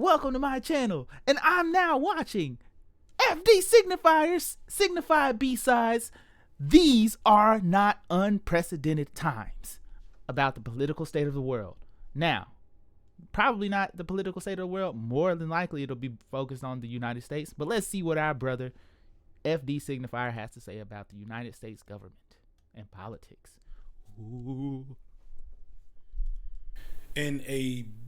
welcome to my channel, and I'm now watching FD Signifiers, Signified B-Sides. These are not unprecedented times about the political state of the world. Now, probably not the political state of the world. More than likely, it'll be focused on the United States. But let's see what our brother FD Signifier has to say about the United States government and politics. Ooh. In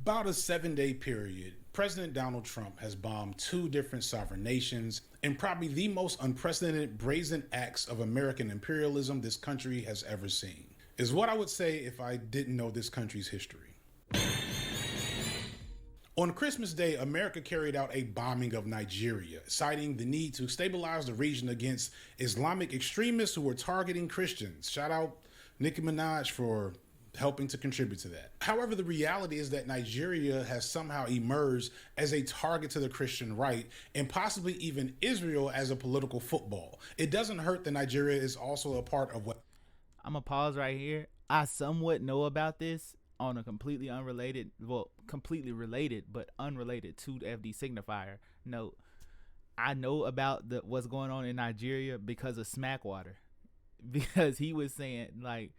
about a 7-day period, President Donald Trump has bombed 2 different sovereign nations in probably the most unprecedented brazen acts of American imperialism this country has ever seen, is what I would say if I didn't know this country's history. On Christmas Day, America carried out a bombing of Nigeria, citing the need to stabilize the region against Islamic extremists who were targeting Christians. Shout out Nicki Minaj for helping to contribute to that. However, the reality is that Nigeria has somehow emerged as a target to the Christian right and possibly even Israel as a political football. It doesn't hurt that Nigeria is also a part of what... I'm gonna pause right here. I somewhat know about this on a completely unrelated, well, completely related, but unrelated to the FD Signifier note. I know about what's going on in Nigeria because of Smackwater, because he was saying like,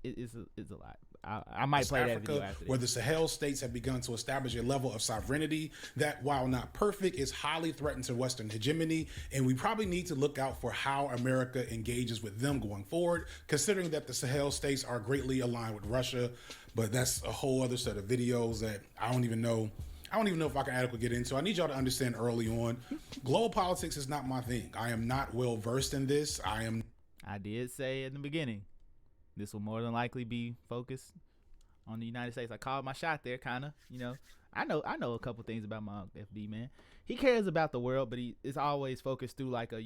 it's a lot. I might play that video after this. Where the Sahel states have begun to establish a level of sovereignty that, while not perfect, is highly threatened to Western hegemony, and we probably need to look out for how America engages with them going forward, considering that the Sahel states are greatly aligned with Russia. But that's a whole other set of videos that I don't even know if I can adequately get into. I need y'all to understand early on, global politics is not my thing. I am not well versed in this. I did say in the beginning, this will more than likely be focused on the United States. I called my shot there, kind of. You know, I know a couple things about my FD, man. He cares about the world, but he is always focused through like a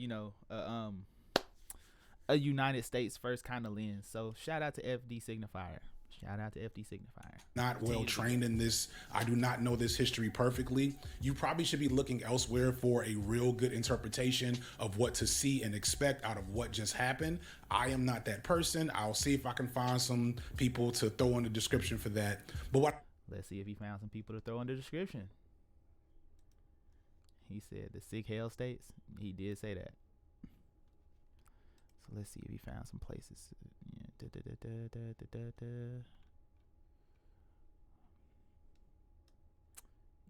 United States first kind of lens. So shout out to FD Signifier. Shout out to FD Signifier. Not well trained in this. I do not know this history perfectly. You probably should be looking elsewhere for a real good interpretation of what to see and expect out of what just happened. I am not that person. I'll see if I can find some people to throw in the description for that. But let's see if he found some people to throw in the description. He said the Sahel states. He did say that. So let's see if he found some places.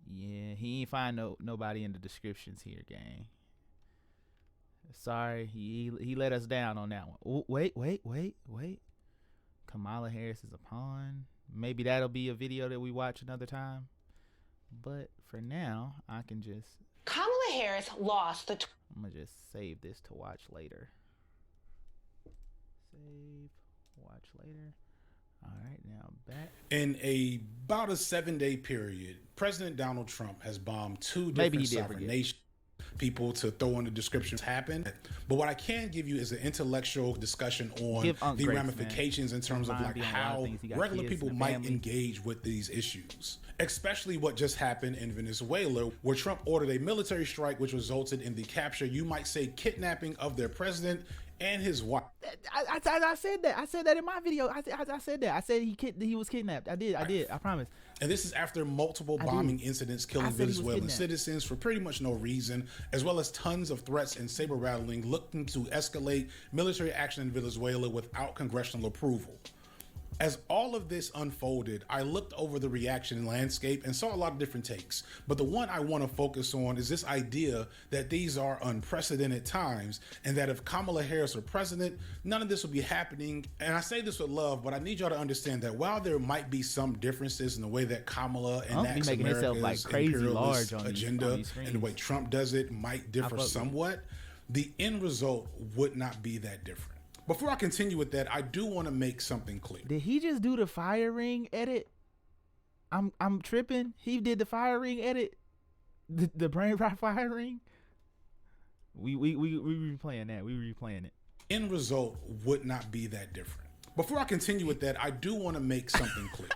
Yeah, he ain't find nobody in the descriptions here, gang. Sorry, he let us down on that one. Oh, wait. Kamala Harris is a pawn. Maybe that'll be a video that we watch another time. But for now, I can just... Kamala Harris lost the... I'm gonna just save this to watch later. Save, watch later. All right, now back. In about a 7-day period, President Donald Trump has bombed 2 different sovereign nations. People to throw in the descriptions happen, but what I can give you is an intellectual discussion on the ramifications in terms of like how regular people might engage with these issues, especially what just happened in Venezuela, where Trump ordered a military strike which resulted in the capture, you might say kidnapping, of their president and his wife. I said that. I said that in my video. I said that. I said he was kidnapped. I did. I promise. And this is after multiple bombing incidents killing Venezuelan citizens for pretty much no reason, as well as tons of threats and saber rattling looking to escalate military action in Venezuela without congressional approval. As all of this unfolded, I looked over the reaction landscape and saw a lot of different takes. But the one I want to focus on is this idea that these are unprecedented times and that if Kamala Harris were president, none of this would be happening. And I say this with love, but I need y'all to understand that while there might be some differences in the way that Kamala enacts America's like imperialist agenda and the way Trump does it might differ somewhat, the end result would not be that different. Before I continue with that, I do want to make something clear. Did he just do the fire ring edit? I'm tripping. He did the fire ring edit. The brain rot fire ring. We replaying that. We replaying it. End result would not be that different. Before I continue with that, I do want to make something clear.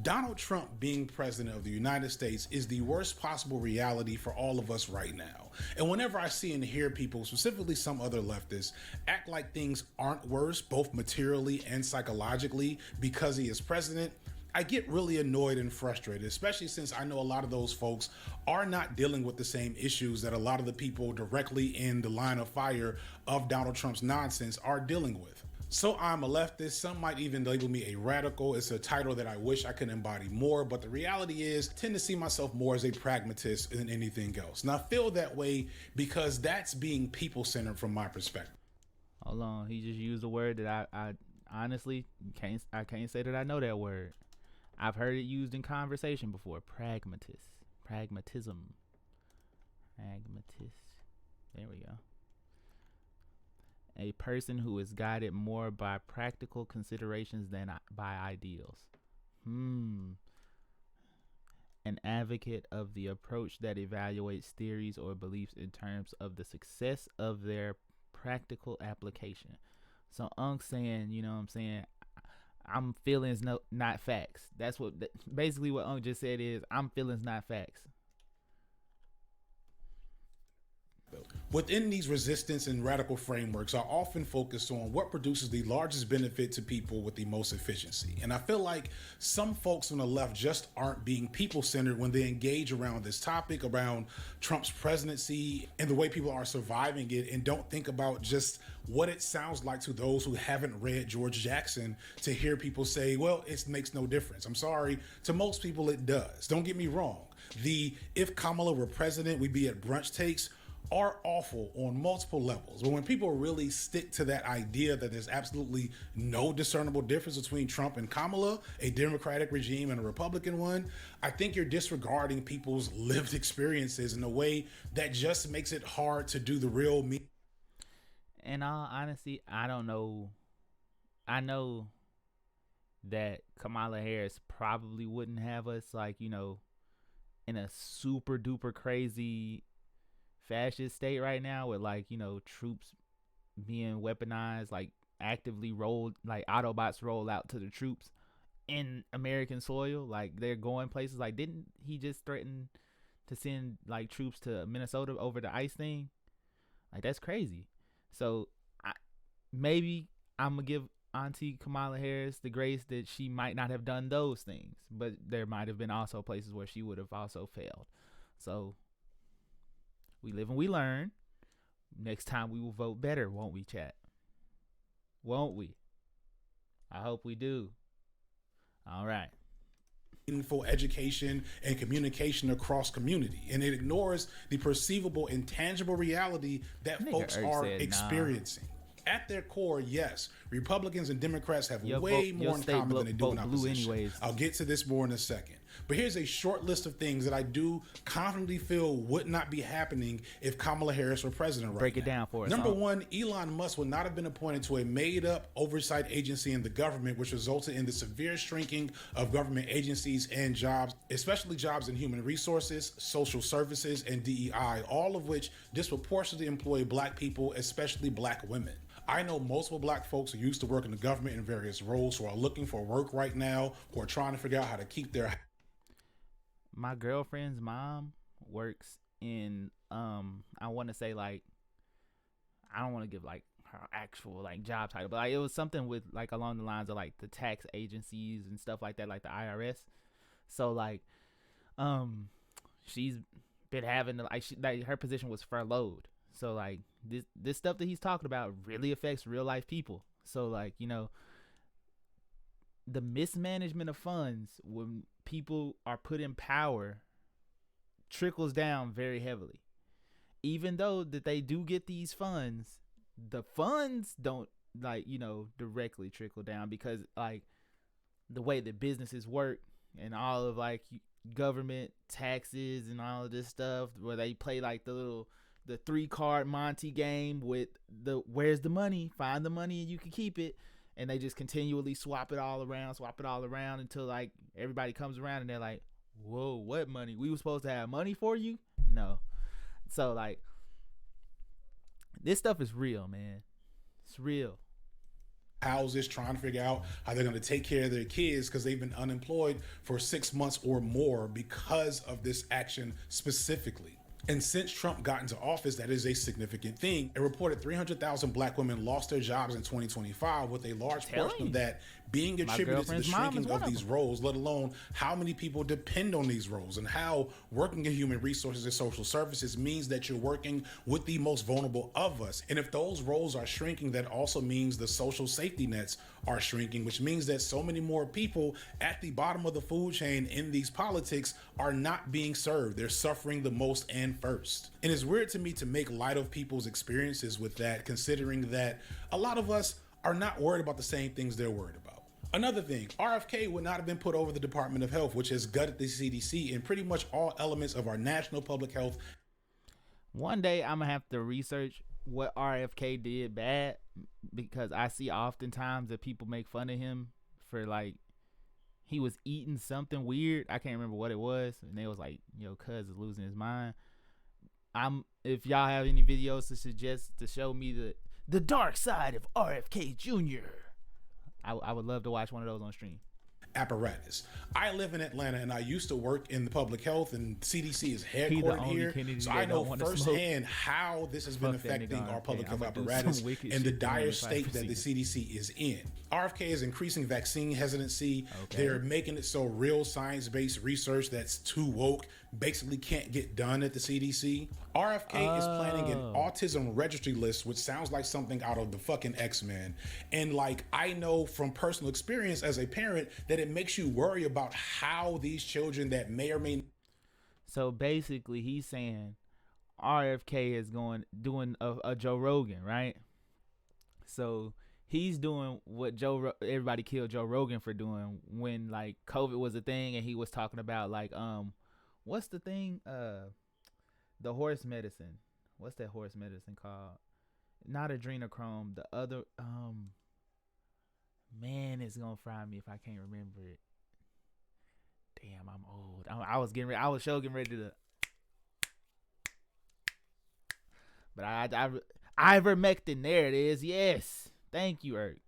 Donald Trump being president of the United States is the worst possible reality for all of us right now. And whenever I see and hear people, specifically some other leftists, act like things aren't worse, both materially and psychologically, because he is president, I get really annoyed and frustrated, especially since I know a lot of those folks are not dealing with the same issues that a lot of the people directly in the line of fire of Donald Trump's nonsense are dealing with. So I'm a leftist. Some might even label me a radical. It's a title that I wish I could embody more, but the reality is I tend to see myself more as a pragmatist than anything else. And I feel that way because that's being people-centered from my perspective. Hold on, he just used a word that I honestly can't say that I know that word. I've heard it used in conversation before. Pragmatism. There we go. A person who is guided more by practical considerations than by ideals. An advocate of the approach that evaluates theories or beliefs in terms of the success of their practical application. So Unk's saying, you know what I'm saying, I'm feelings, not facts. That's what basically what Unk just said is, I'm feelings, not facts. Within these resistance and radical frameworks are often focused on what produces the largest benefit to people with the most efficiency. And I feel like some folks on the left just aren't being people-centered when they engage around this topic, around Trump's presidency and the way people are surviving it, and don't think about just what it sounds like to those who haven't read George Jackson to hear people say, well, it makes no difference. I'm sorry, to most people it does. Don't get me wrong. The if Kamala were president, we'd be at brunch takes are awful on multiple levels. But when people really stick to that idea that there's absolutely no discernible difference between Trump and Kamala, a Democratic regime and a Republican one, I think you're disregarding people's lived experiences in a way that just makes it hard to do the real me. In all honesty, I don't know. I know that Kamala Harris probably wouldn't have us, like, you know, in a super duper crazy fascist state right now with, like, you know, troops being weaponized, like actively rolled, like Autobots roll out to the troops in American soil. Like, they're going places. Like, didn't he just threaten to send like troops to Minnesota over the ICE thing? Like, that's crazy. So maybe I'm gonna give Auntie Kamala Harris the grace that she might not have done those things, but there might have been also places where she would have also failed. So we live and we learn. Next time we will vote better, won't we, chat? Won't we? I hope we do. All right. Meaningful education and communication across community, and it ignores the perceivable and tangible reality that folks are experiencing. At their core, yes, Republicans and Democrats have way more in common than they do in opposition. I'll get to this more in a second. But here's a short list of things that I do confidently feel would not be happening if Kamala Harris were president right now. Break it down for us. Number one, Elon Musk would not have been appointed to a made-up oversight agency in the government, which resulted in the severe shrinking of government agencies and jobs, especially jobs in human resources, social services, and DEI, all of which disproportionately employ Black people, especially Black women. I know multiple Black folks who used to work in the government in various roles who are looking for work right now, who are trying to figure out how to keep their... My girlfriend's mom works in, I want to say, like, I don't want to give like her actual like job title, but like it was something with like along the lines of like the tax agencies and stuff like that, like the IRS. So like, she's been having to, like her position was furloughed. So like this stuff that he's talking about really affects real life people. So like, you know, the mismanagement of funds when people are put in power trickles down very heavily. Even though that they do get these funds, the funds don't, like, you know, directly trickle down because like the way that businesses work and all of like government taxes and all of this stuff where they play like the 3-card Monty game with the where's the money, find the money and you can keep it. And they just continually swap it all around until like everybody comes around and they're like, whoa, what money? We were supposed to have money for you? No. So like, this stuff is real, man. It's real. Houses trying to figure out how they're going to take care of their kids because they've been unemployed for 6 months or more because of this action specifically. And since Trump got into office, that is a significant thing. It reported 300,000 Black women lost their jobs in 2025, with a large portion of that being attributed to the shrinking of these roles, let alone how many people depend on these roles, and how working in human resources and social services means that you're working with the most vulnerable of us. And if those roles are shrinking, that also means the social safety nets are shrinking, which means that so many more people at the bottom of the food chain in these politics are not being served. They're suffering the most and first. And it's weird to me to make light of people's experiences with that, considering that a lot of us are not worried about the same things they're worried about. Another thing, RFK would not have been put over the Department of Health, which has gutted the CDC in pretty much all elements of our national public health. One day I'm gonna have to research what RFK did bad, because I see oftentimes that people make fun of him for, like, he was eating something weird. I can't remember what it was, and they was like, yo, cuz is losing his mind. If y'all have any videos to suggest to show me the dark side of RFK Jr., I would love to watch one of those on stream. Apparatus. I live in Atlanta and I used to work in the public health, and CDC is headquartered here. So I know firsthand how this has been affecting our public health apparatus and the dire state that the CDC is in. RFK is increasing vaccine hesitancy. They're making it so real science-based research that's too woke basically can't get done at the CDC. RFK is planning an autism registry list, which sounds like something out of the fucking X-Men. And like, I know from personal experience as a parent that it makes you worry about how these children that may or may. So basically he's saying RFK is doing a Joe Rogan, right? So he's doing what everybody killed Joe Rogan for doing when, like, COVID was a thing, and he was talking about, like, what's the thing? The horse medicine. What's that horse medicine called? Not adrenochrome. The other, man, it's gonna fry me if I can't remember it. Damn, I'm old. I was getting ready to. But ivermectin. There it is. Yes. Thank you, Eric.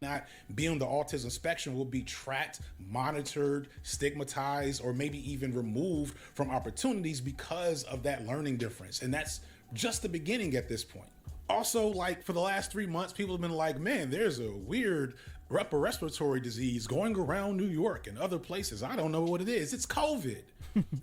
Not be on the autism spectrum will be tracked, monitored, stigmatized, or maybe even removed from opportunities because of that learning difference. And that's just the beginning at this point. Also, like, for the last 3 months, people have been like, man, there's a weird upper respiratory disease going around New York and other places. I don't know what it is. It's COVID.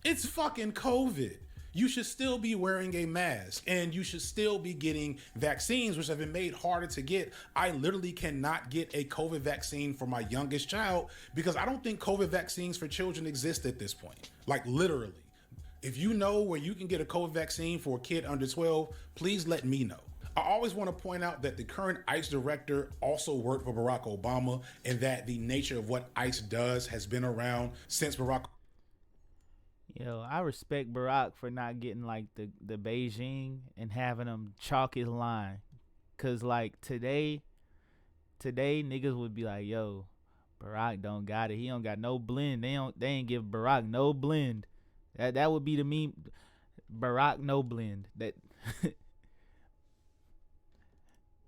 It's fucking COVID. You should still be wearing a mask, and you should still be getting vaccines, which have been made harder to get. I literally cannot get a COVID vaccine for my youngest child because I don't think COVID vaccines for children exist at this point. Like, literally. If you know where you can get a COVID vaccine for a kid under 12, please let me know. I always want to point out that the current ICE director also worked for Barack Obama, and that the nature of what ICE does has been around since Barack. Yo, I respect Barack for not getting, like, the Beijing and having him chalk his line. Cause, like, today niggas would be like, yo, Barack don't got it. He don't got no blend. They ain't give Barack no blend. That would be the meme. Barack no blend. That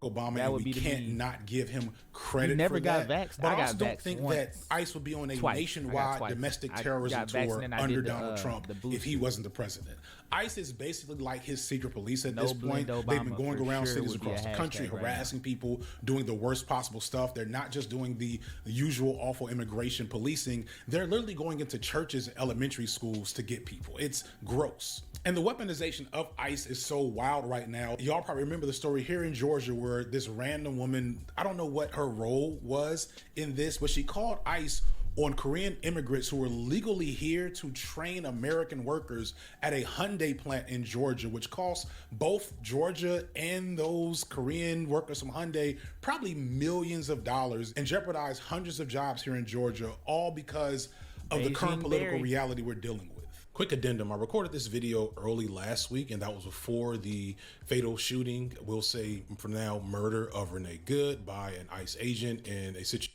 Obama, and we can't not give him credit. He never for got that. vaxxed. But I also don't think that ICE would be on a nationwide domestic terrorism tour under Donald Trump if he wasn't the president. ICE is basically like his secret police at this point. They've been going around cities across the country, harassing people, doing the worst possible stuff. They're not just doing the usual awful immigration policing. They're literally going into churches and elementary schools to get people. It's gross. And the weaponization of ICE is so wild right now. Y'all probably remember the story here in Georgia where this random woman, I don't know what her role was in this, but she called ICE on Korean immigrants who were legally here to train American workers at a Hyundai plant in Georgia, which cost both Georgia and those Korean workers from Hyundai probably millions of dollars and jeopardized hundreds of jobs here in Georgia, all because of the current political reality we're dealing with. Quick addendum, I recorded this video early last week, and that was before the fatal shooting, we'll say for now, murder of Renee Good by an ICE agent in a situation.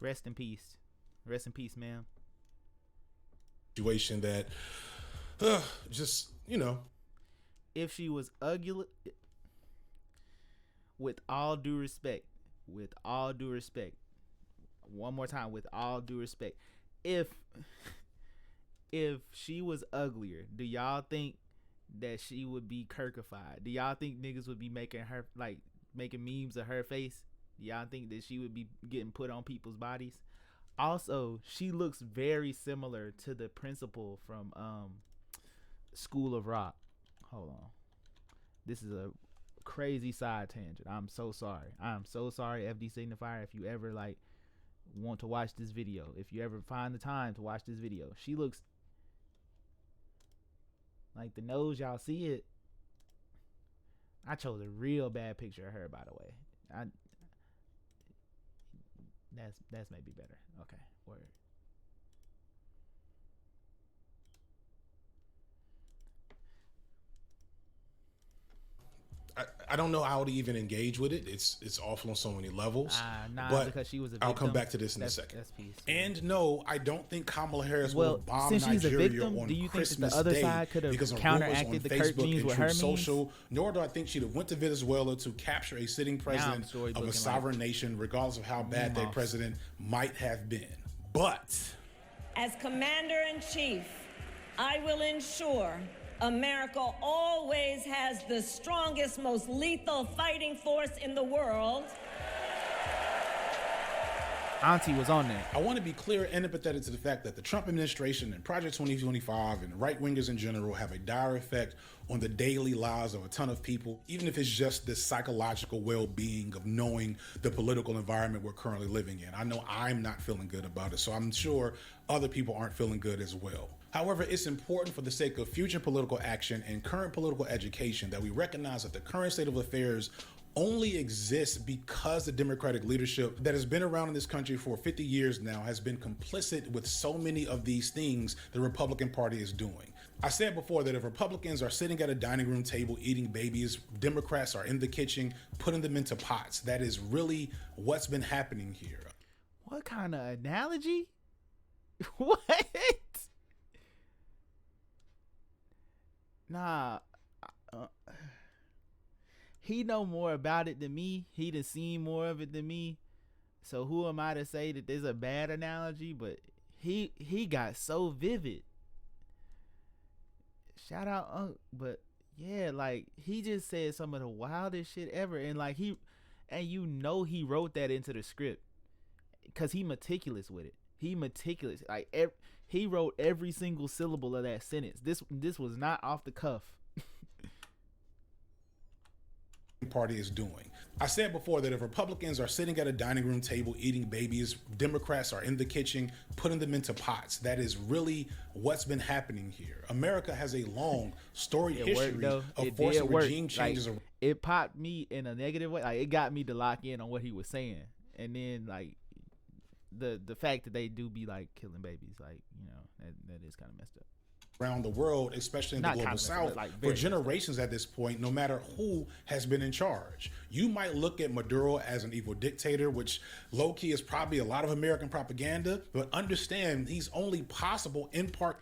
Rest in peace. Rest in peace, ma'am. Situation that, just, you know. If she was ugly, with all due respect, one more time, with all due respect, if she was uglier, do y'all think that she would be Kirkified? Do y'all think niggas would be making her like making memes of her face? Do y'all think that she would be getting put on people's bodies? Also, she looks very similar to the principal from School of Rock. Hold on. This is a crazy side tangent. I'm so sorry. FD Signifier. If you ever like want to watch this video, if you ever find the time to watch this video, she looks like the nose. Y'all see it? I chose a real bad picture of her, by the way. That's maybe better. Okay, word. I don't know how to even engage with it. It's awful on so many levels. But because she was a victim. I'll come back to this in a second. That's peace. And no, I don't think Kamala Harris will bomb since she's Nigeria a victim, on do you Christmas think that the other Day side could have because of counteracted rumors the on Kirk Facebook memes and with Truth her Social? Nor do I think she'd have went to Venezuela to capture a sitting president of a sovereign nation, regardless of how bad that president might have been. But as Commander-in-Chief, I will ensure America always has the strongest, most lethal fighting force in the world. Auntie was on there. I want to be clear and empathetic to the fact that the Trump administration and Project 2025 and right-wingers in general have a dire effect on the daily lives of a ton of people, even if it's just the psychological well-being of knowing the political environment we're currently living in. I know I'm not feeling good about it, so I'm sure other people aren't feeling good as well. However, it's important for the sake of future political action and current political education that we recognize that the current state of affairs only exists because the Democratic leadership that has been around in this country for 50 years now has been complicit with so many of these things the Republican Party is doing. I said before that if Republicans are sitting at a dining room table eating babies, Democrats are in the kitchen putting them into pots. That is really what's been happening here. What kind of analogy? What? Nah. He know more about it than me. He done seen more of it than me. So who am I to say that there's a bad analogy? But he got so vivid. Shout out, but yeah, like he just said some of the wildest shit ever, and like he wrote that into the script because he meticulous with it. He meticulous, like he wrote every single syllable of that sentence. This was not off the cuff. Party is doing. I said before that if Republicans are sitting at a dining room table eating babies, Democrats are in the kitchen putting them into pots. That is really what's been happening here. America has a long storied history of forcing regime changes. Like, it popped me in a negative way. Like it got me to lock in on what he was saying, and then like the fact that they do be like killing babies, like that is kind of messed up. Around the world, especially in the global south, for generations at this point, no matter who has been in charge. You might look at Maduro as an evil dictator, which low-key is probably a lot of American propaganda, but understand he's only possible in part.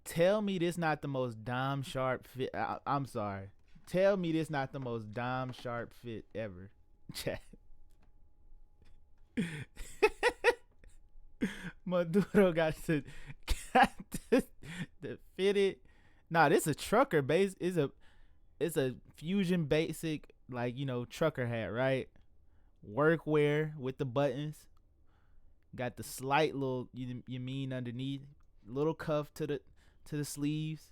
Tell me this not the most Dom Sharp fit. I'm sorry. Tell me this not the most Dom Sharp fit ever. Chat. Maduro got to fit it. Nah, this a trucker base. It's a Fusion basic, like, trucker hat, right? Workwear with the buttons. Got the slight little you mean underneath, little cuff to the sleeves.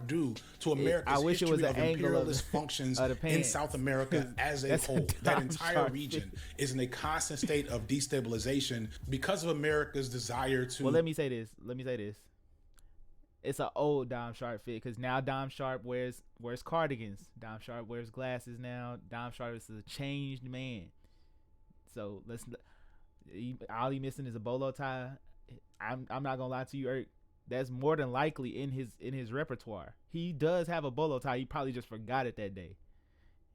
Due to America's history of imperialist functions in South America as a whole. That entire region is in a constant state of destabilization because of America's desire to... Well, let me say this. It's an old Dom Sharp fit because now Dom Sharp wears cardigans. Dom Sharp wears glasses now. Dom Sharp is a changed man. So all he missing is a bolo tie. I'm not gonna lie to you, Eric. That's more than likely in his repertoire. He does have a bolo tie. He probably just forgot it that day.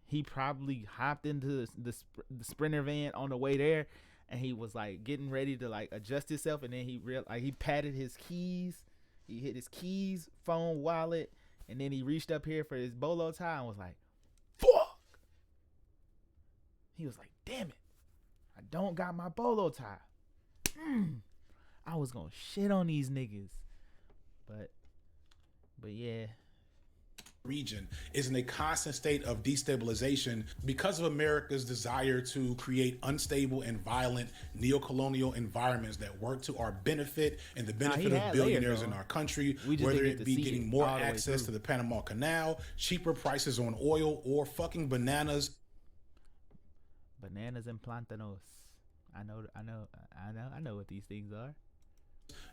He probably hopped into the Sprinter van on the way there, and he was like getting ready to like adjust himself, and then he patted his keys. He hit his keys, phone, wallet, and then he reached up here for his bolo tie and was like, "Fuck!" He was like, "Damn it, I don't got my bolo tie." I was gonna shit on these niggas. But yeah, region is in a constant state of destabilization because of America's desire to create unstable and violent neocolonial environments that work to our benefit and the benefit of billionaires in our country, whether it be getting more access to the Panama Canal, cheaper prices on oil, or fucking bananas and plantanos. I know what these things are.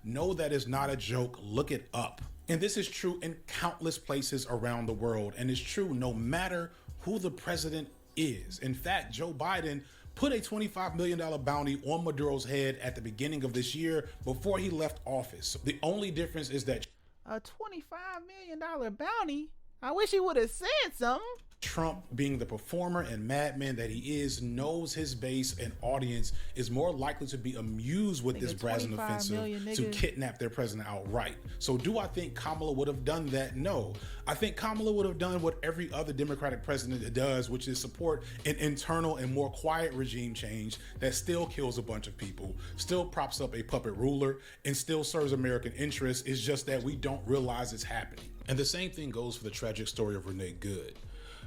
No, that is not a joke. Look it up. And this is true in countless places around the world. And it's true no matter who the president is. In fact, Joe Biden put a $25 million bounty on Maduro's head at the beginning of this year before he left office. The only difference is that a $25 million bounty? I wish he would have said something. Trump, being the performer and madman that he is, knows his base and audience is more likely to be amused with this brazen offensive to kidnap their president outright. So do I think Kamala would have done that? No. I think Kamala would have done what every other Democratic president does, which is support an internal and more quiet regime change that still kills a bunch of people, still props up a puppet ruler, and still serves American interests. It's just that we don't realize it's happening. And the same thing goes for the tragic story of Renee Good.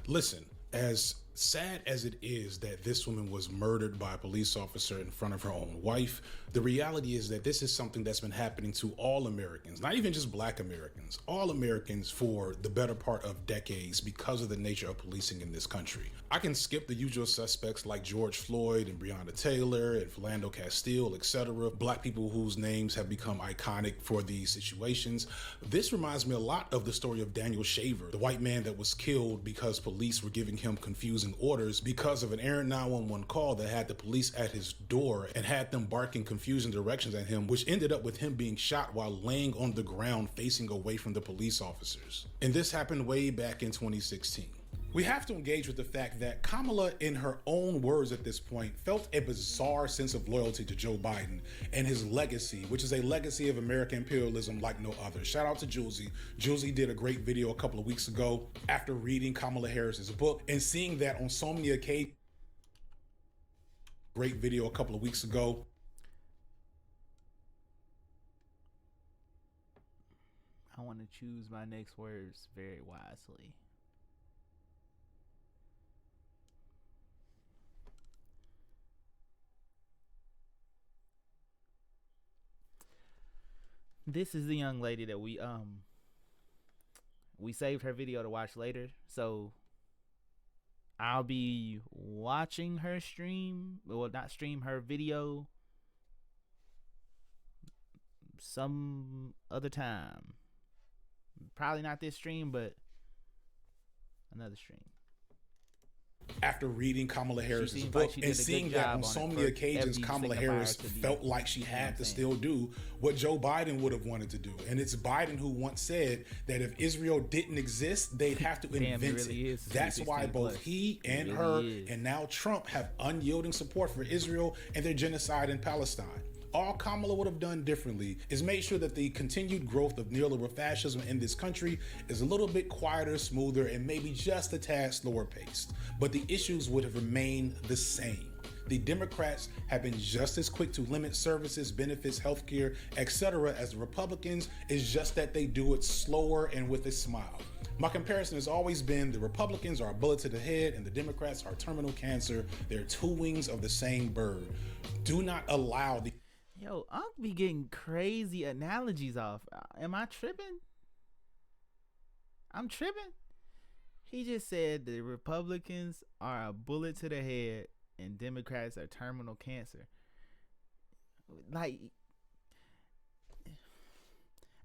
Listen, as sad as it is that this woman was murdered by a police officer in front of her own wife, the reality is that this is something that's been happening to all Americans, not even just Black Americans, all Americans for the better part of decades because of the nature of policing in this country. I can skip the usual suspects like George Floyd and Breonna Taylor and Philando Castile, etc., Black people whose names have become iconic for these situations. This reminds me a lot of the story of Daniel Shaver, the white man that was killed because police were giving him confusing orders because of an errant 911 call that had the police at his door and had them barking confusing directions at him, which ended up with him being shot while laying on the ground facing away from the police officers. And this happened way back in 2016. We have to engage with the fact that Kamala, in her own words at this point, felt a bizarre sense of loyalty to Joe Biden and his legacy, which is a legacy of American imperialism like no other. Shout out to Julesy. Julesy did a great video a couple of weeks ago after reading Kamala Harris's book and seeing that on so many occasions. Great video a couple of weeks ago. I want to choose my next words very wisely. This is the young lady that we saved her video to watch later, so I'll be watching her stream, well, not stream, her video some other time. Probably not this stream, but another stream. After reading Kamala Harris's book and seeing that on so many occasions Kamala Harris felt like she had to still do what Joe Biden would have wanted to do. And it's Biden who once said that if Israel didn't exist, they'd have to invent it. That's why both he and her and now Trump have unyielding support for Israel and their genocide in Palestine. All Kamala would have done differently is made sure that the continued growth of neoliberal fascism in this country is a little bit quieter, smoother, and maybe just a tad slower paced. But the issues would have remained the same. The Democrats have been just as quick to limit services, benefits, healthcare, etc. as the Republicans. It's just that they do it slower and with a smile. My comparison has always been the Republicans are a bullet to the head and the Democrats are terminal cancer. They're two wings of the same bird. Do not allow the... Yo, Unc be getting crazy analogies off. Am I tripping? I'm tripping? He just said the Republicans are a bullet to the head and Democrats are terminal cancer. Like,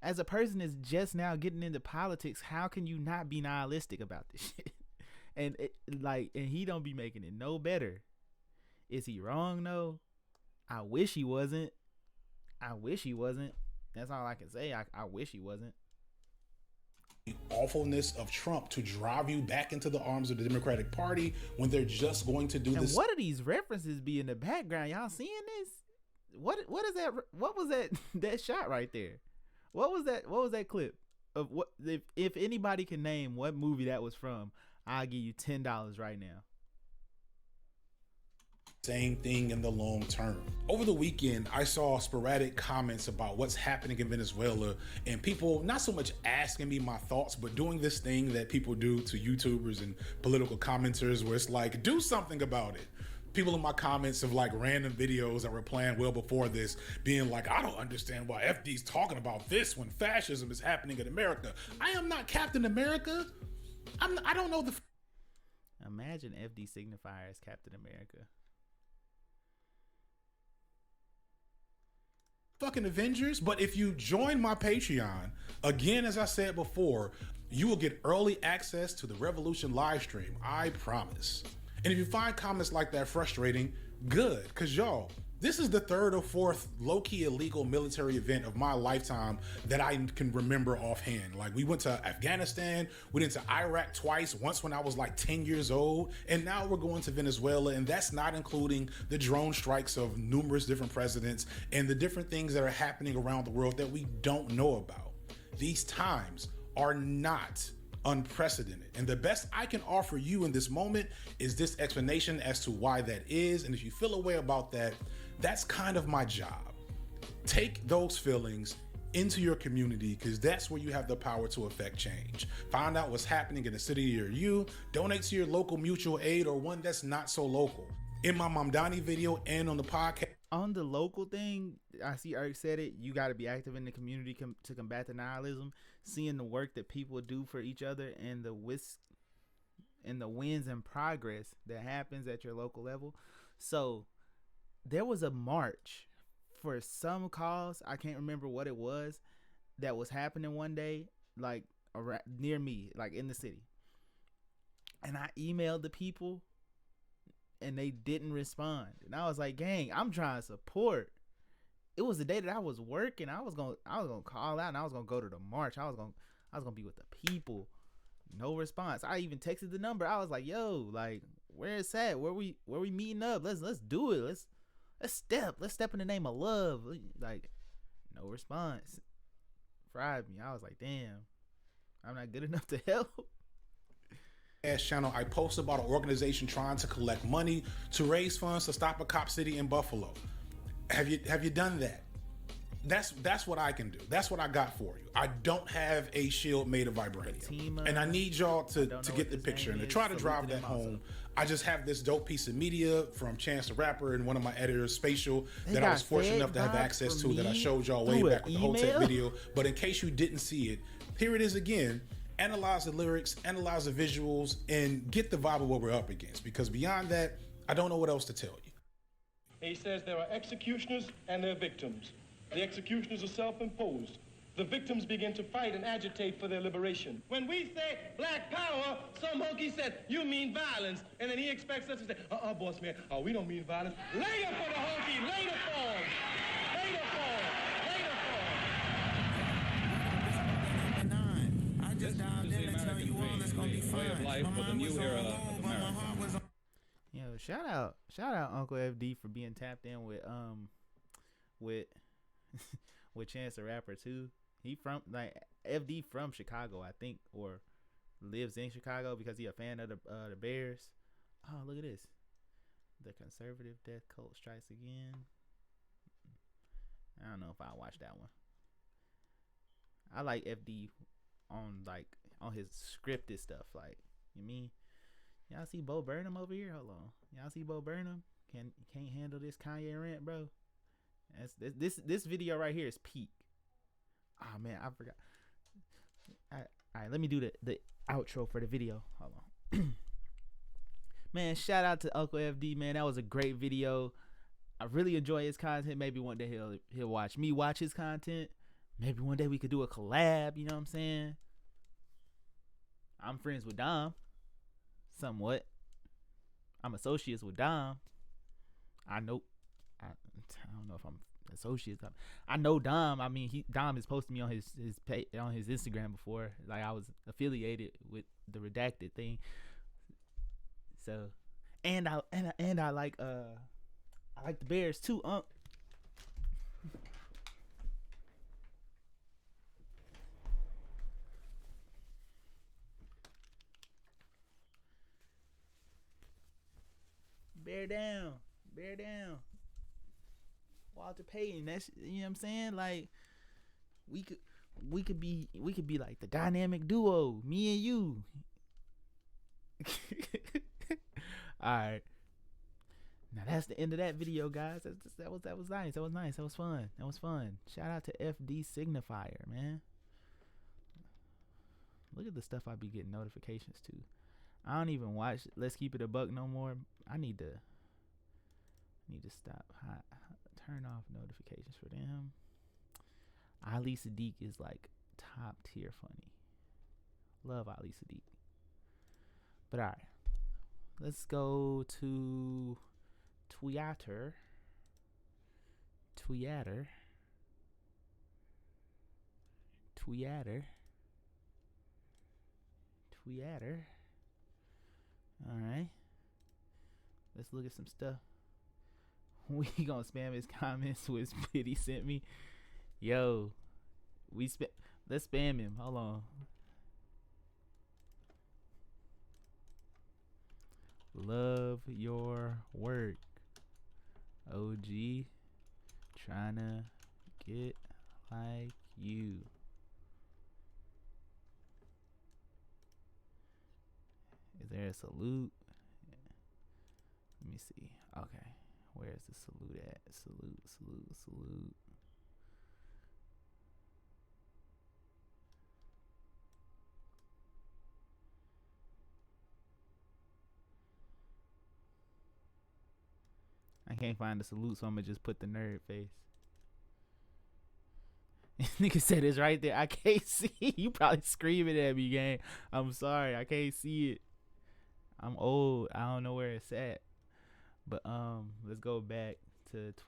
as a person that's just now getting into politics, how can you not be nihilistic about this shit? And he don't be making it no better. Is he wrong though? I wish he wasn't. That's all I can say. I wish he wasn't. The awfulness of Trump to drive you back into the arms of the Democratic Party when they're just going to do this. And what are these references be in the background? Y'all seeing this? What is that? What was that shot right there? What was that clip of what? If anybody can name what movie that was from, I'll give you $10 right now. same thing in the long term. Over the weekend, I saw sporadic comments about what's happening in Venezuela and people not so much asking me my thoughts, but doing this thing that people do to YouTubers and political commenters where it's like, do something about it. People in my comments of like random videos that were planned well before this being like, I don't understand why FD's talking about this when fascism is happening in America. I am not Captain America. I don't know the... Imagine FD signifier as Captain America. Fucking Avengers. But if you join my Patreon, again, as I said before, you will get early access to the Revolution live stream. I promise. And if you find comments like that frustrating, good, because y'all, this is the third or fourth low-key illegal military event of my lifetime that I can remember offhand. Like, we went to Afghanistan, we went to Iraq twice, once when I was like 10 years old, and now we're going to Venezuela, and that's not including the drone strikes of numerous different presidents and the different things that are happening around the world that we don't know about. These times are not unprecedented. And the best I can offer you in this moment is this explanation as to why that is. And if you feel a way about that, that's kind of my job. Take those feelings into your community, because that's where you have the power to affect change. Find out what's happening in the city near you, donate to your local mutual aid or one that's not so local. In my Mamdani video and on the podcast. On the local thing, I see Eric said it, you got to be active in the community to combat the nihilism, seeing the work that people do for each other and the wins and progress that happens at your local level. So there was a march for some cause, I can't remember what it was, that was happening one day, like around, near me, like in the city. And I emailed the people and they didn't respond. And I was like, gang, I'm trying to support. It was the day that I was working. I was gonna call out and I was gonna go to the march. I was gonna be with the people. No response. I even texted the number. I was like, yo, like, where it's at? Where we meeting up? Let's do it. Let's step in the name of love. Like, no response. Fried me. I was like, damn, I'm not good enough to help. Channel, I post about an organization trying to collect money to raise funds to stop a cop city in Buffalo. Have you done that? That's what I can do. That's what I got for you. I don't have a shield made of vibranium, and I need y'all to get the picture and to try to drive that home. I just have this dope piece of media from Chance the Rapper and one of my editors, Spatial, that I was fortunate enough to have access to, that I showed y'all way back with the whole tech video. But in case you didn't see it, here it is again. Analyze the lyrics, analyze the visuals, and get the vibe of what we're up against. Because beyond that, I don't know what else to tell you. He says there are executioners and there are victims. The executioners are self-imposed. The victims begin to fight and agitate for their liberation. When we say black power, some honky said, you mean violence. And then he expects us to say, boss man, we don't mean violence. Later for the honky, later forms. Later forms. Just dialed in to tell you all it's gonna be fine. Life for the new era of America. Yo, shout out Uncle FD for being tapped in with with Chance the Rapper too. He from, like, FD from Chicago, I think, or lives in Chicago because he a fan of the Bears. Oh, look at this. The conservative death cult strikes again. I don't know if I watch that one. I like FD on his scripted stuff, like, you mean, y'all see Bo Burnham over here? Hold on, y'all see Bo Burnham? Can't handle this Kanye rant, bro. This video right here is peak. Oh man, I forgot. All right, let me do the outro for the video. Hold on. Man, shout out to Uncle FD, man. That was a great video. I really enjoy his content. Maybe one day he'll watch me watch his content. Maybe one day we could do a collab, you know what I'm saying? I'm friends with Dom, somewhat. I'm associates with Dom. I don't know if I'm associates. I know Dom. I mean, Dom has posted me on his page, on his Instagram before. Like, I was affiliated with the redacted thing. So, and I like the Bears too. Bear down. Bear down. Walter Payton. That's, you know what I'm saying? Like, we could be like the dynamic duo, me and you. All right. Now that's the end of that video, guys. That was nice. That was nice. That was fun. That was fun. Shout out to FD Signifier, man. Look at the stuff I be getting notifications to. I don't even watch Let's Keep It a Buck no more. I need to stop. Turn off notifications for them. Ali Sadiq is like top tier funny. Love Ali Sadiq. But alright, let's go to Twitter. Alright, let's look at some stuff. We gonna spam his comments with what he sent me. Yo, let's spam him. Hold on. Love your work, OG. Tryna get like you. Is there a salute? Let me see. Okay, where's the salute at? Salute. I can't find the salute, so I'm gonna just put the nerd face. Nigga said it's right there. I can't see. You probably screaming at me, gang. I'm sorry, I can't see it. I'm old. I don't know where it's at. But let's go back to Twitter.